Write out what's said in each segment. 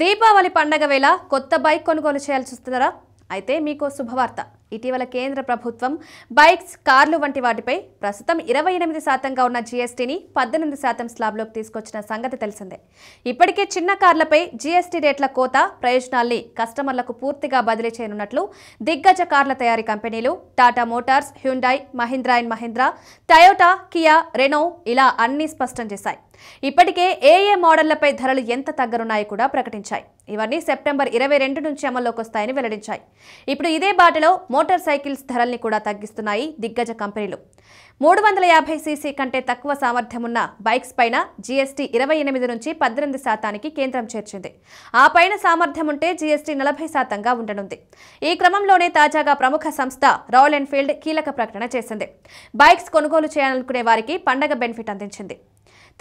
దీపావళి పండగ వేళ కొత్త బైక్ కొనుగోలు చేయాల్సి వస్తున్నారా? అయితే మీకో శుభవార్త. ఇటీవల కేంద్ర ప్రభుత్వం బైక్స్, కార్లు వంటి వాటిపై ప్రస్తుతం 28% ఉన్న జీఎస్టీని 18% స్లాబ్లోకి తీసుకొచ్చిన సంగతి తెలిసిందే. ఇప్పటికే చిన్న కార్లపై జీఎస్టీ రేట్ల కోత ప్రయోజనాల్ని కస్టమర్లకు పూర్తిగా బదిలీ చేయనున్నట్లు దిగ్గజ కార్ల తయారీ కంపెనీలు Tata Motors, Hyundai, Mahindra and Mahindra, Toyota, Kia, Renault ఇలా అన్ని స్పష్టం చేశాయి. ఇప్పటికే ఏ మోడళ్లపై ధరలు ఎంత తగ్గనున్నాయో కూడా ప్రకటించాయి. ఇవన్నీ సెప్టెంబర్ 22 నుంచి అమల్లోకి వస్తాయని వెల్లడించాయి. ఇప్పుడు ఇదే బాటలో మోటార్ సైకిల్స్ ధరల్ని కూడా తగ్గిస్తున్నాయి దిగ్గజ కంపెనీలు. 350 సీసీ కంటే తక్కువ సామర్థ్యం ఉన్న బైక్స్ పైన జీఎస్టీ 28 నుంచి 18%కి కేంద్రం చేర్చింది. ఆ పైన సామర్థ్యం ఉంటే జీఎస్టీ 40%గా ఉండనుంది. ఈ క్రమంలోనే తాజాగా ప్రముఖ సంస్థ రాయల్ ఎన్ఫీల్డ్ కీలక ప్రకటన చేసింది. బైక్స్ కొనుగోలు చేయాలనుకునే వారికి పండగ బెనిఫిట్ అందించింది.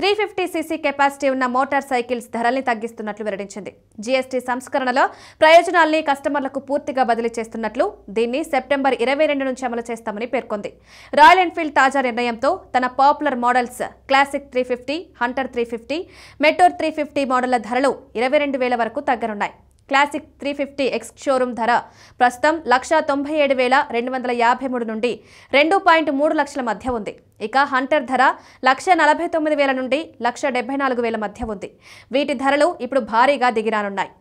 350 సీసీ కెపాసిటీ ఉన్న మోటార్ సైకిల్స్ ధరల్ని తగ్గిస్తున్నట్లు వెల్లడించింది. జీఎస్టీ సంస్కరణలో ప్రయోజనాల్ని కస్టమర్లకు పూర్తిగా బదిలీ చేస్తున్నట్లు, దీన్ని సెప్టెంబర్ 22 నుంచి అమలు చేస్తామని పేర్కొంది. రాయల్ ఎన్ఫీల్డ్ తాజా నిర్ణయంతో తన పాపులర్ మోడల్స్ క్లాసిక్ 350, హంటర్ 350, మెటోర్ 350 మోడళ్ల ధరలు 22,000 వరకు తగ్గనున్నాయి. క్లాసిక్ 350 ఎక్స్ షోరూమ్ ధర ప్రస్తుతం 1,97,253 నుండి 2.3 లక్షల మధ్య ఉంది. ఇక హంటర్ ధర 1,49,000 నుండి 1,74,000 మధ్య ఉంది. వీటి ధరలు ఇప్పుడు భారీగా దిగిరానున్నాయి.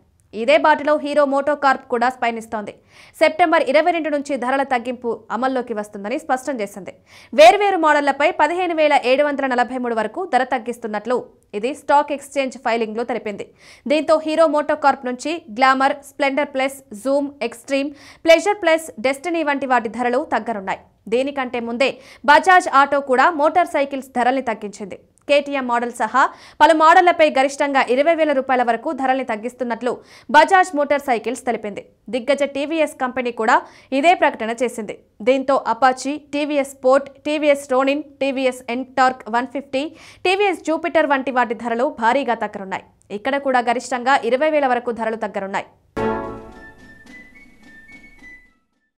ఇదే బాటలో హీరో మోటోకార్ప్ కూడా పయనిస్తోంది. సెప్టెంబర్ 22 నుంచి ధరల తగ్గింపు అమల్లోకి వస్తుందని స్పష్టం చేసింది. వేర్వేరు మోడళ్లపై 15,743 వరకు ధర తగ్గిస్తున్నట్లు ఇది స్టాక్ ఎక్స్చేంజ్ ఫైలింగ్లో తెలిపింది. దీంతో హీరో మోటోకార్ప్ నుంచి glamour, Splendor plus, Zoom, extreme, pleasure plus, destiny వంటి వాటి ధరలు తగ్గనున్నాయి. దీనికంటే ముందే బజాజ్ ఆటో కూడా మోటార్ సైకిల్స్ ధరల్ని తగ్గించింది. కేటీఎం మోడల్ సహా పలు మోడళ్లపై గరిష్టంగా 20,000 రూపాయల వరకు ధరల్ని తగ్గిస్తున్నట్లు బజాజ్ మోటార్ సైకిల్స్ తెలిపింది. దిగ్గజ టీవీఎస్ కంపెనీ కూడా ఇదే ప్రకటన చేసింది. దీంతో Apache, TVS sport, TVS Ronin, TVS Ntorq 150, TVS Jupiter వంటి వాటి ధరలు భారీగా తగ్గనున్నాయి. ఇక్కడ కూడా గరిష్టంగా 20,000 వరకు ధరలు తగ్గనున్నాయి.